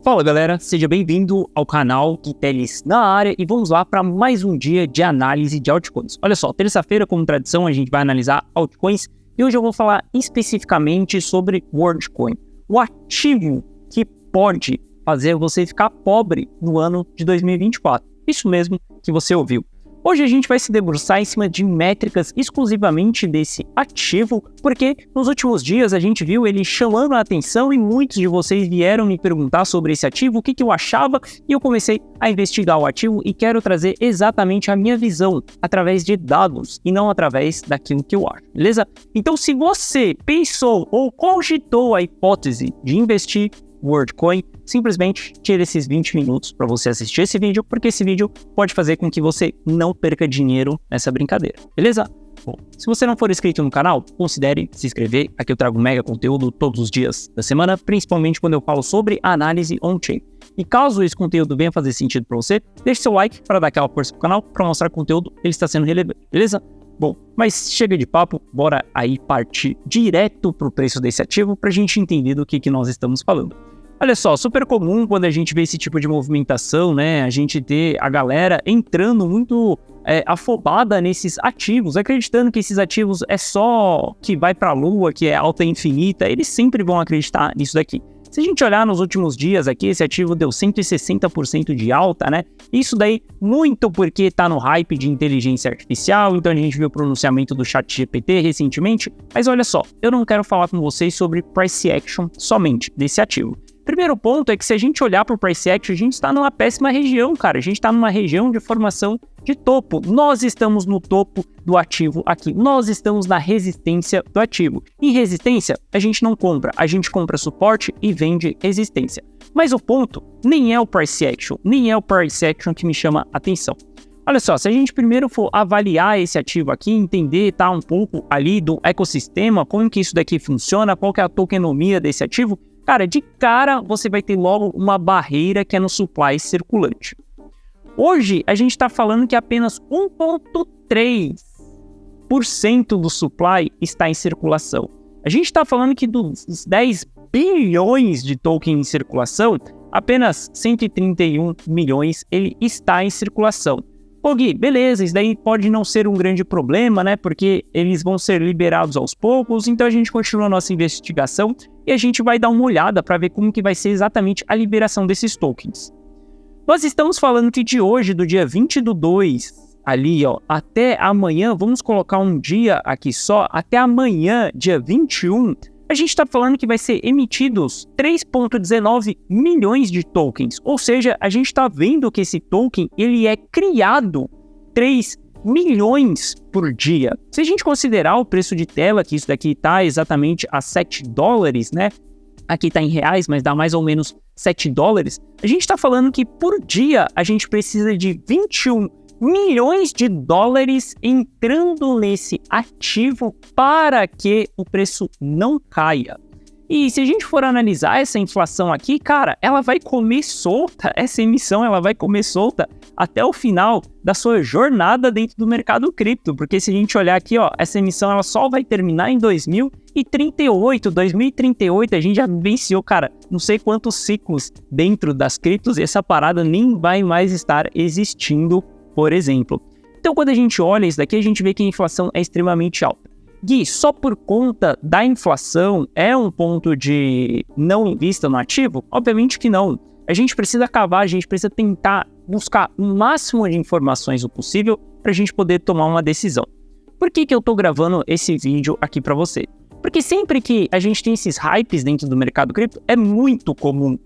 Fala galera, seja bem-vindo ao canal Teles na área e vamos lá para mais um dia de análise de altcoins. Olha só, terça-feira, como tradição, a gente vai analisar altcoins e hoje eu vou falar especificamente sobre WorldCoin, o ativo que pode fazer você ficar pobre no ano de 2024. Isso mesmo que você ouviu. Hoje a gente vai se debruçar em cima de métricas exclusivamente desse ativo, porque nos últimos dias a gente viu ele chamando a atenção e muitos de vocês vieram me perguntar sobre esse ativo, o que eu achava, e eu comecei a investigar o ativo e quero trazer exatamente a minha visão através de dados e não através daquilo que eu acho, beleza? Então se você pensou ou cogitou a hipótese de investir WorldCoin, simplesmente tira esses 20 minutos para você assistir esse vídeo, porque esse vídeo pode fazer com que você não perca dinheiro nessa brincadeira, beleza? Bom, se você não for inscrito no canal, considere se inscrever. Aqui eu trago mega conteúdo todos os dias da semana, principalmente quando eu falo sobre análise on-chain. E caso esse conteúdo venha fazer sentido para você, deixe seu like para dar aquela força pro canal, para mostrar que o conteúdo ele está sendo relevante, beleza? Bom, mas chega de papo, bora aí partir direto pro preço desse ativo para a gente entender do que nós estamos falando. Olha só, super comum quando a gente vê esse tipo de movimentação, né? A gente ter a galera entrando muito afobada nesses ativos, acreditando que esses ativos é só que vai para a lua, que é alta e infinita. Eles sempre vão acreditar nisso daqui. Se a gente olhar nos últimos dias aqui, esse ativo deu 160% de alta, né? Isso daí muito porque tá no hype de inteligência artificial, então a gente viu o pronunciamento do ChatGPT recentemente. Mas olha só, eu não quero falar com vocês sobre price action somente desse ativo. Primeiro ponto é que se a gente olhar para o price action, a gente está numa péssima região, cara. A gente está numa região de formação de topo. Nós estamos no topo do ativo aqui. Nós estamos na resistência do ativo. Em resistência, a gente não compra. A gente compra suporte e vende resistência. Mas o ponto nem é o price action, nem é o price action que me chama a atenção. Olha só, se a gente primeiro for avaliar esse ativo aqui, entender um pouco ali do ecossistema, como que isso daqui funciona, qual que é a tokenomia desse ativo, cara, de cara você vai ter logo uma barreira que é no supply circulante. Hoje a gente está falando que apenas 1,3% do supply está em circulação. A gente está falando que dos 10 bilhões de token em circulação, apenas 131 milhões ele está em circulação. Pô, Gui, beleza, isso daí pode não ser um grande problema, né? Porque eles vão ser liberados aos poucos, então a gente continua a nossa investigação e a gente vai dar uma olhada para ver como que vai ser exatamente a liberação desses tokens. Nós estamos falando que de hoje, do dia 20/2, ali, ó, até amanhã, vamos colocar um dia aqui só, até amanhã, dia 21, a gente está falando que vai ser emitidos 3,19 milhões de tokens. Ou seja, a gente está vendo que esse token ele é criado 3 milhões por dia. Se a gente considerar o preço de tela, que isso daqui está exatamente a $7, né? Aqui está em reais, mas dá mais ou menos $7. A gente está falando que por dia a gente precisa de 21 milhões de dólares entrando nesse ativo para que o preço não caia. E se a gente for analisar essa inflação aqui, cara, ela vai comer solta, essa emissão ela vai comer solta até o final da sua jornada dentro do mercado cripto, porque se a gente olhar aqui, ó, essa emissão ela só vai terminar em 2038, a gente já venceu, cara, não sei quantos ciclos dentro das criptos e essa parada nem vai mais estar existindo, por exemplo. Então, quando a gente olha isso daqui, a gente vê que a inflação é extremamente alta. Gui, só por conta da inflação é um ponto de não invista no ativo? Obviamente que não. A gente precisa cavar, a gente precisa tentar buscar o máximo de informações o possível para a gente poder tomar uma decisão. Por que eu estou gravando esse vídeo aqui para você? Porque sempre que a gente tem esses hypes dentro do mercado cripto, é muito comum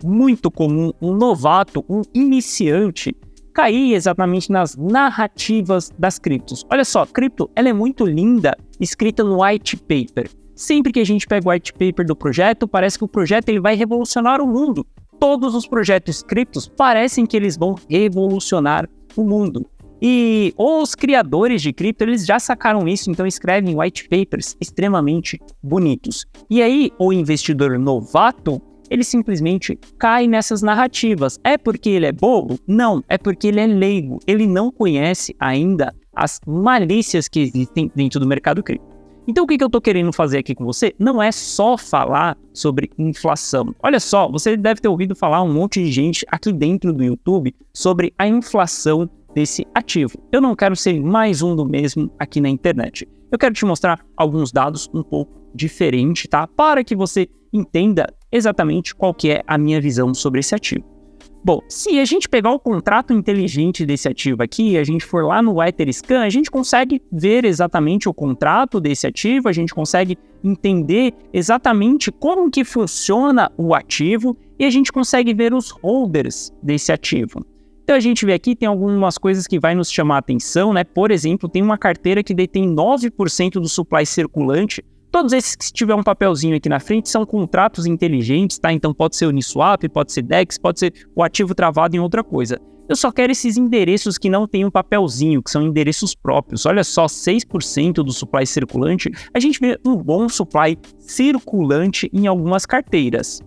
um novato, um iniciante, cair exatamente nas narrativas das criptos. Olha só, cripto ela é muito linda, escrita no white paper. Sempre que a gente pega o white paper do projeto, parece que o projeto ele vai revolucionar o mundo. Todos os projetos criptos parecem que eles vão revolucionar o mundo. E os criadores de cripto, eles já sacaram isso, então escrevem white papers extremamente bonitos. E aí, o investidor novato, ele simplesmente cai nessas narrativas. É porque ele é bobo? Não, é porque ele é leigo. Ele não conhece ainda as malícias que existem dentro do mercado cripto. Então o que eu estou querendo fazer aqui com você não é só falar sobre inflação. Olha só, você deve ter ouvido falar um monte de gente aqui dentro do YouTube sobre a inflação desse ativo. Eu não quero ser mais um do mesmo aqui na internet. Eu quero te mostrar alguns dados um pouco diferentes, tá? Para que você entenda exatamente qual que é a minha visão sobre esse ativo. Bom, se a gente pegar o contrato inteligente desse ativo aqui, a gente for lá no Etherscan, a gente consegue ver exatamente o contrato desse ativo, a gente consegue entender exatamente como que funciona o ativo e a gente consegue ver os holders desse ativo. Então a gente vê aqui, tem algumas coisas que vai nos chamar a atenção, né? Por exemplo, tem uma carteira que detém 9% do supply circulante. Todos esses que tiver um papelzinho aqui na frente são contratos inteligentes, tá? Então pode ser Uniswap, pode ser DEX, pode ser o ativo travado em outra coisa. Eu só quero esses endereços que não tem um papelzinho, que são endereços próprios. Olha só, 6% do supply circulante, a gente vê um bom supply circulante em algumas carteiras.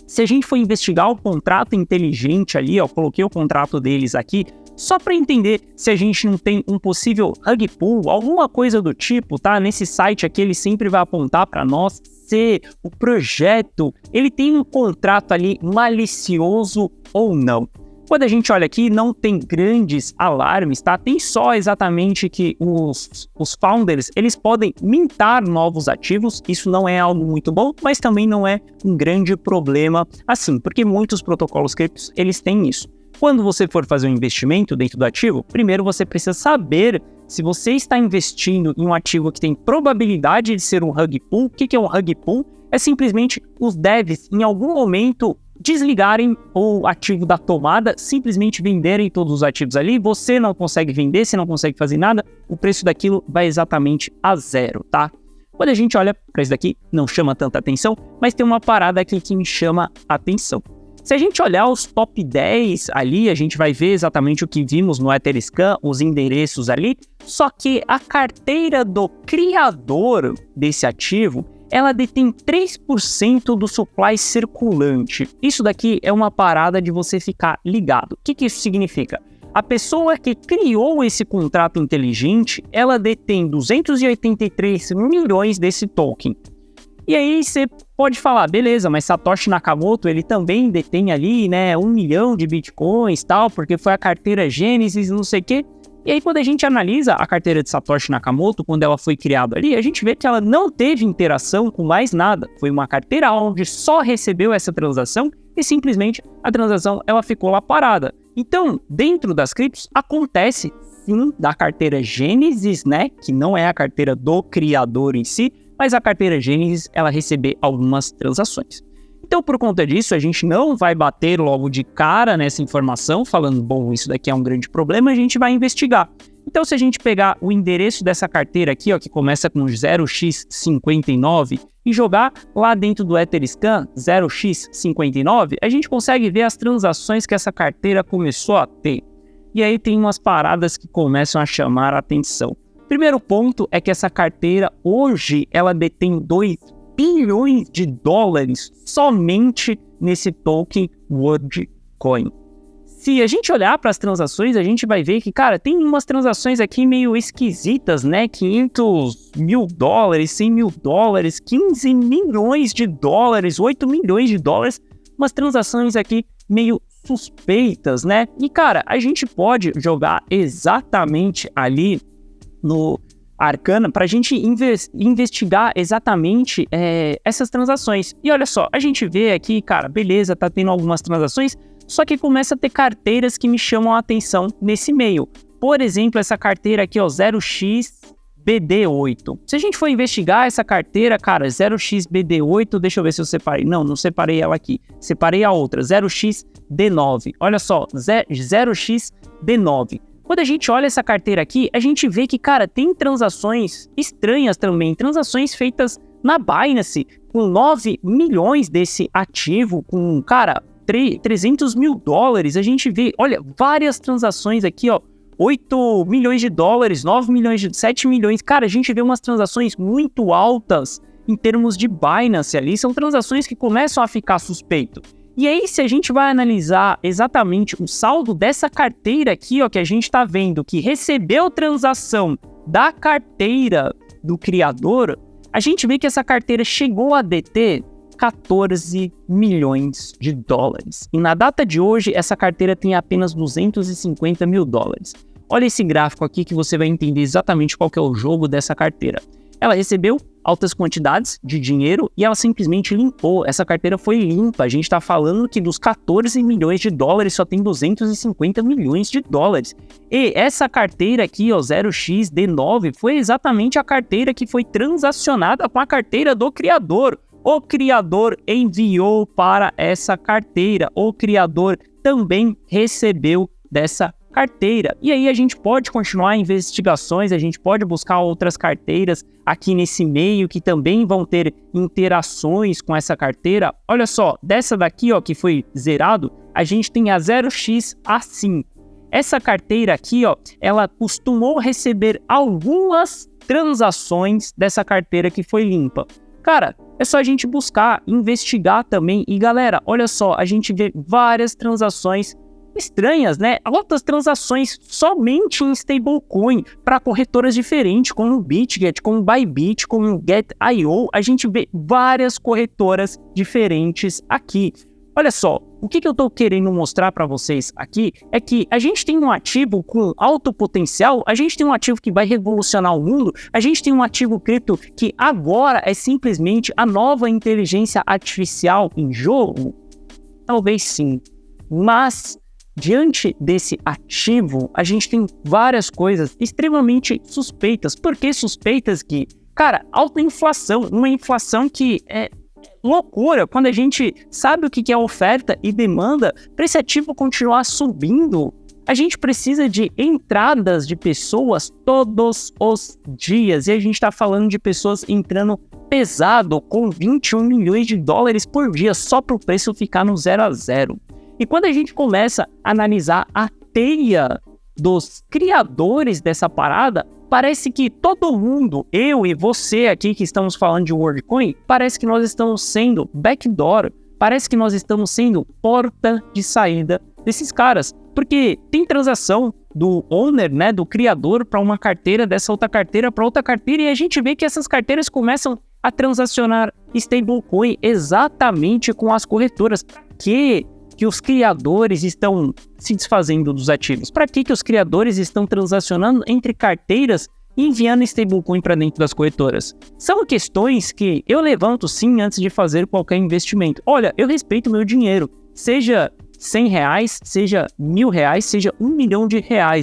Se a gente for investigar o contrato inteligente ali, ó, coloquei o contrato deles aqui, só para entender se a gente não tem um possível rug pull, alguma coisa do tipo, tá? Nesse site aqui ele sempre vai apontar para nós se o projeto ele tem um contrato ali malicioso ou não. Quando a gente olha aqui, não tem grandes alarmes, tá? Tem só exatamente que os founders, eles podem mintar novos ativos, isso não é algo muito bom, mas também não é um grande problema assim, porque muitos protocolos criptos, eles têm isso. Quando você for fazer um investimento dentro do ativo, primeiro você precisa saber se você está investindo em um ativo que tem probabilidade de ser um rug pull. O que é um rug pull? É simplesmente os devs, em algum momento, desligarem o ativo da tomada, simplesmente venderem todos os ativos ali, você não consegue vender, você não consegue fazer nada, o preço daquilo vai exatamente a zero, tá? Quando a gente olha para isso daqui, não chama tanta atenção, mas tem uma parada aqui que me chama a atenção. Se a gente olhar os top 10 ali, a gente vai ver exatamente o que vimos no Etherscan, os endereços ali, só que a carteira do criador desse ativo, ela detém 3% do supply circulante. Isso daqui é uma parada de você ficar ligado. O que isso significa? A pessoa que criou esse contrato inteligente, ela detém 283 milhões desse token. E aí você pode falar, beleza, mas Satoshi Nakamoto, ele também detém ali, né, 1 milhão de bitcoins e tal, porque foi a carteira Gênesis, não sei o quê. E aí quando a gente analisa a carteira de Satoshi Nakamoto, quando ela foi criada ali, a gente vê que ela não teve interação com mais nada. Foi uma carteira onde só recebeu essa transação e simplesmente a transação ela ficou lá parada. Então, dentro das criptos, acontece sim da carteira Gênesis, né, que não é a carteira do criador em si, mas a carteira Gênesis, ela receber algumas transações. Então, por conta disso, a gente não vai bater logo de cara nessa informação, falando, bom, isso daqui é um grande problema, a gente vai investigar. Então, se a gente pegar o endereço dessa carteira aqui, ó, que começa com 0x59, e jogar lá dentro do Etherscan 0x59, a gente consegue ver as transações que essa carteira começou a ter. E aí tem umas paradas que começam a chamar a atenção. Primeiro ponto é que essa carteira hoje ela detém 2 bilhões de dólares somente nesse token WorldCoin. Se a gente olhar para as transações, a gente vai ver que, cara, tem umas transações aqui meio esquisitas, né? 500 mil dólares, 100 mil dólares, 15 milhões de dólares, 8 milhões de dólares, umas transações aqui meio suspeitas, né? E, cara, a gente pode jogar exatamente ali no Arcana para a gente investigar exatamente essas transações. E olha só, a gente vê aqui, cara, beleza, tá tendo algumas transações, só que começa a ter carteiras que me chamam a atenção nesse meio. Por exemplo, essa carteira aqui, ó, 0xBD8. Se a gente for investigar essa carteira, cara, 0xBD8, deixa eu ver se eu separei. Não separei ela aqui. Separei a outra, 0xD9. Olha só, 0xD9. Quando a gente olha essa carteira aqui, a gente vê que, cara, tem transações estranhas também, transações feitas na Binance, com 9 milhões desse ativo, com, cara, 300 mil dólares, a gente vê, olha, várias transações aqui, ó, 8 milhões de dólares, 9 milhões, 7 milhões, cara, a gente vê umas transações muito altas em termos de Binance ali, são transações que começam a ficar suspeito. E aí, se a gente vai analisar exatamente o saldo dessa carteira aqui, ó, que a gente tá vendo que recebeu transação da carteira do criador, a gente vê que essa carteira chegou a deter 14 milhões de dólares. E na data de hoje, essa carteira tem apenas 250 mil dólares. Olha esse gráfico aqui que você vai entender exatamente qual que é o jogo dessa carteira. Ela recebeu altas quantidades de dinheiro e ela simplesmente limpou. Essa carteira foi limpa. A gente está falando que dos 14 milhões de dólares só tem 250 milhões de dólares. E essa carteira aqui, ó, 0xD9, foi exatamente a carteira que foi transacionada com a carteira do criador. O criador enviou para essa carteira. O criador também recebeu dessa carteira. E aí a gente pode continuar investigações, a gente pode buscar outras carteiras aqui nesse meio que também vão ter interações com essa carteira. Olha só, dessa daqui, ó, que foi zerado, a gente tem a 0xAsim. Essa carteira aqui, ó, ela costumou receber algumas transações dessa carteira que foi limpa. Cara, é só a gente buscar, investigar também. E galera, olha só, a gente vê várias transações estranhas, né? Altas transações somente em stablecoin para corretoras diferentes, como o BitGet, como o Bybit, como o Get.io. A gente vê várias corretoras diferentes aqui. Olha só, o que eu estou querendo mostrar para vocês aqui é que a gente tem um ativo com alto potencial, a gente tem um ativo que vai revolucionar o mundo, a gente tem um ativo cripto que agora é simplesmente a nova inteligência artificial em jogo? Talvez sim, mas diante desse ativo, a gente tem várias coisas extremamente suspeitas. Por que suspeitas, Gui? Cara, alta inflação, uma inflação que é loucura. Quando a gente sabe o que é oferta e demanda, para esse ativo continuar subindo, a gente precisa de entradas de pessoas todos os dias. E a gente está falando de pessoas entrando pesado, com 21 milhões de dólares por dia, só para o preço ficar no 0 a 0. E quando a gente começa a analisar a teia dos criadores dessa parada, parece que todo mundo, eu e você aqui que estamos falando de WorldCoin, parece que nós estamos sendo backdoor, parece que nós estamos sendo porta de saída desses caras. Porque tem transação do owner, né, do criador, para uma carteira, dessa outra carteira para outra carteira, e a gente vê que essas carteiras começam a transacionar stablecoin exatamente com as corretoras. Para quê que os criadores estão se desfazendo dos ativos? Para que os criadores estão transacionando entre carteiras e enviando stablecoin para dentro das corretoras? São questões que eu levanto sim antes de fazer qualquer investimento. Olha, eu respeito o meu dinheiro, seja R$100, seja R$1.000, seja R$1 milhão,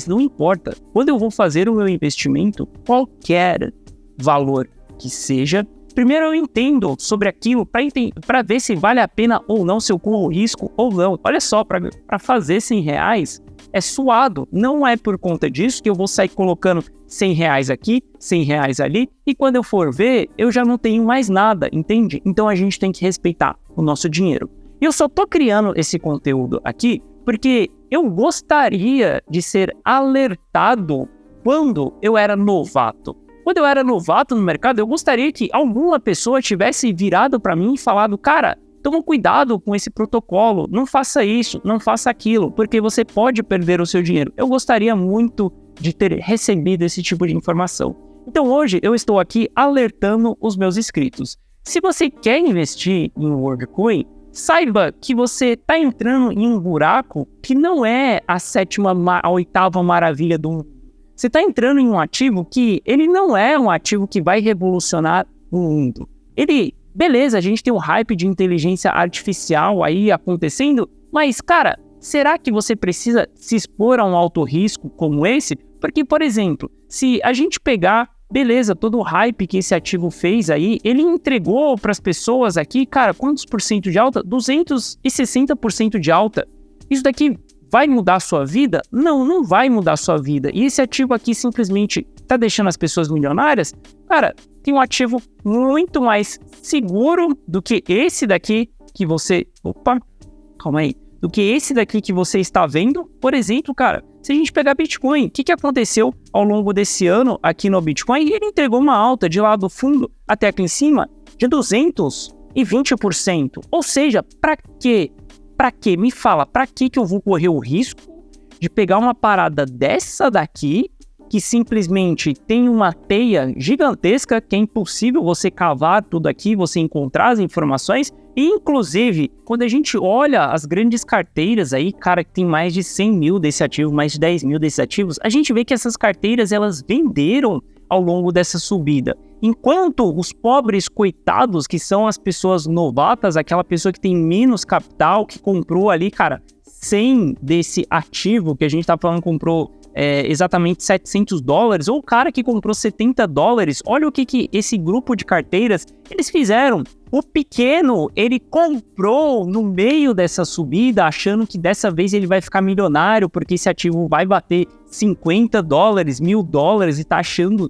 não importa. Quando eu vou fazer o meu investimento, qualquer valor que seja, primeiro eu entendo sobre aquilo para ver se vale a pena ou não, se eu corro risco ou não. Olha só, para fazer R$100 é suado. Não é por conta disso que eu vou sair colocando R$100 aqui, R$100 ali, e quando eu for ver, eu já não tenho mais nada, entende? Então a gente tem que respeitar o nosso dinheiro. E eu só tô criando esse conteúdo aqui porque eu gostaria de ser alertado quando eu era novato. Quando eu era novato no mercado, eu gostaria que alguma pessoa tivesse virado para mim e falado: cara, toma cuidado com esse protocolo, não faça isso, não faça aquilo, porque você pode perder o seu dinheiro. Eu gostaria muito de ter recebido esse tipo de informação. Então hoje eu estou aqui alertando os meus inscritos. Se você quer investir em WorldCoin, saiba que você está entrando em um buraco que não é a oitava maravilha do mundo. Você está entrando em um ativo que ele não é um ativo que vai revolucionar o mundo. Beleza, a gente tem um hype de inteligência artificial aí acontecendo, mas, cara, será que você precisa se expor a um alto risco como esse? Porque, por exemplo, se a gente pegar, beleza, todo o hype que esse ativo fez aí, ele entregou para as pessoas aqui, cara, quantos por cento de alta? 260% de alta. Isso daqui vai mudar a sua vida? Não, não vai mudar a sua vida. E esse ativo aqui simplesmente tá deixando as pessoas milionárias? Cara, tem um ativo muito mais seguro do que esse daqui que você... Opa, calma aí. Do que esse daqui que você está vendo. Por exemplo, cara, se a gente pegar Bitcoin, o que aconteceu ao longo desse ano aqui no Bitcoin? Ele entregou uma alta de lá do fundo até aqui em cima de 220%. Ou seja, para quê? Para quê? Me fala, para que eu vou correr o risco de pegar uma parada dessa daqui, que simplesmente tem uma teia gigantesca que é impossível você cavar tudo aqui, você encontrar as informações. E, inclusive, quando a gente olha as grandes carteiras aí, cara, que tem mais de 100 mil desse ativo, mais de 10 mil desses ativos, a gente vê que essas carteiras, elas venderam ao longo dessa subida. Enquanto os pobres coitados, que são as pessoas novatas, aquela pessoa que tem menos capital, que comprou ali, cara, 100 desse ativo que a gente tá falando, comprou exatamente $700, ou o cara que comprou $70, olha o que esse grupo de carteiras, eles fizeram. O pequeno, ele comprou no meio dessa subida, achando que dessa vez ele vai ficar milionário, porque esse ativo vai bater $50, $1.000, e tá achando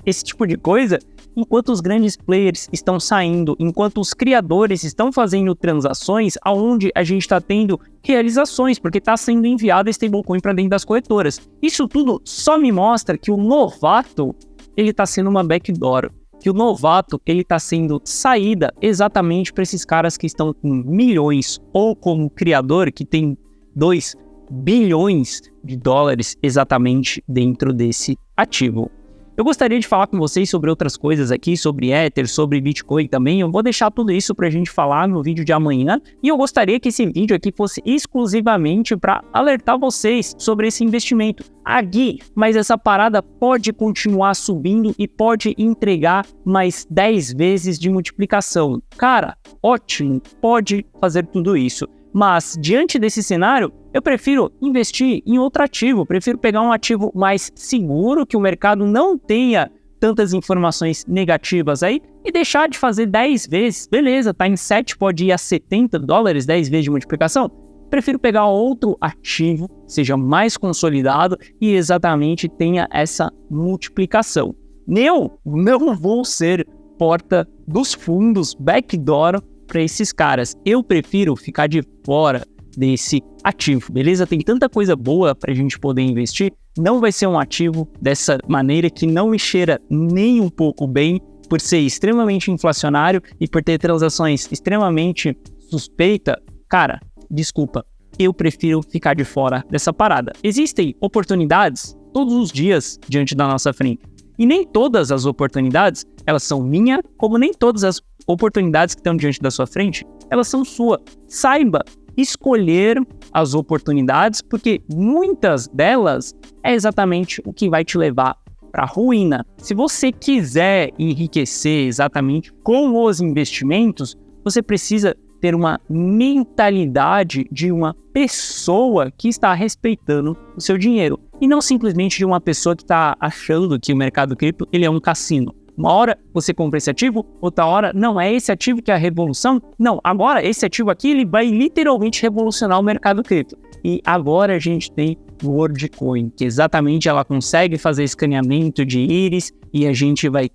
esse tipo de coisa, enquanto os grandes players estão saindo, enquanto os criadores estão fazendo transações, aonde a gente está tendo realizações, porque está sendo enviado stablecoin para dentro das corretoras. Isso tudo só me mostra que o novato, ele está sendo uma backdoor, que o novato, ele está sendo saída exatamente para esses caras que estão com milhões, ou como criador que tem 2 bilhões de dólares exatamente dentro desse ativo. Eu gostaria de falar com vocês sobre outras coisas aqui, sobre Ether, sobre Bitcoin também. Eu vou deixar tudo isso pra gente falar no vídeo de amanhã. E eu gostaria que esse vídeo aqui fosse exclusivamente para alertar vocês sobre esse investimento. Gui, mas essa parada pode continuar subindo e pode entregar mais 10 vezes de multiplicação. Cara, ótimo, pode fazer tudo isso. Mas, diante desse cenário, eu prefiro investir em outro ativo, prefiro pegar um ativo mais seguro, que o mercado não tenha tantas informações negativas aí, e deixar de fazer 10 vezes, beleza, tá em 7, pode ir a $70, 10 vezes de multiplicação. Prefiro pegar outro ativo, seja mais consolidado e exatamente tenha essa multiplicação. Eu não vou ser porta dos fundos, backdoor, para esses caras. Eu prefiro ficar de fora desse ativo, beleza? Tem tanta coisa boa para a gente poder investir. Não vai ser um ativo dessa maneira que não me cheira nem um pouco bem, por ser extremamente inflacionário e por ter transações extremamente suspeitas. Cara, desculpa, eu prefiro ficar de fora dessa parada. Existem oportunidades todos os dias diante da nossa frente. E nem todas as oportunidades, elas são minhas, como nem todas as oportunidades que estão diante da sua frente, elas são suas. Saiba escolher as oportunidades, porque muitas delas é exatamente o que vai te levar para a ruína. Se você quiser enriquecer exatamente com os investimentos, você precisa ter uma mentalidade de uma pessoa que está respeitando o seu dinheiro, e não simplesmente de uma pessoa que está achando que o mercado cripto ele é um cassino. Uma hora você compra esse ativo, outra hora não é esse ativo que é a revolução. Não, agora esse ativo aqui ele vai literalmente revolucionar o mercado cripto. E agora a gente tem o WorldCoin, que exatamente ela consegue fazer escaneamento de íris e a gente vai...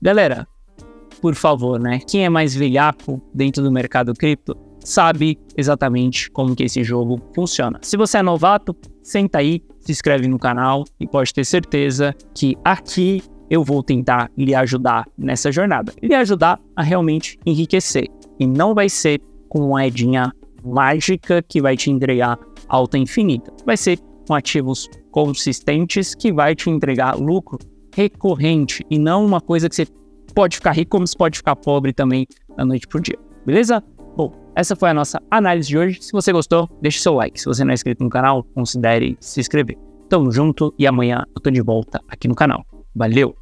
Galera, por favor, né? Quem é mais velhaco dentro do mercado cripto sabe exatamente como que esse jogo funciona. Se você é novato, senta aí, se inscreve no canal e pode ter certeza que aqui eu vou tentar lhe ajudar nessa jornada. Lhe ajudar a realmente enriquecer. E não vai ser com uma moedinha mágica que vai te entregar alta infinita. Vai ser com ativos consistentes que vai te entregar lucro recorrente. E não uma coisa que você pode ficar rico, como você pode ficar pobre também da noite pro dia. Beleza? Bom, essa foi a nossa análise de hoje. Se você gostou, deixe seu like. Se você não é inscrito no canal, considere se inscrever. Tamo junto e amanhã eu tô de volta aqui no canal. Valeu!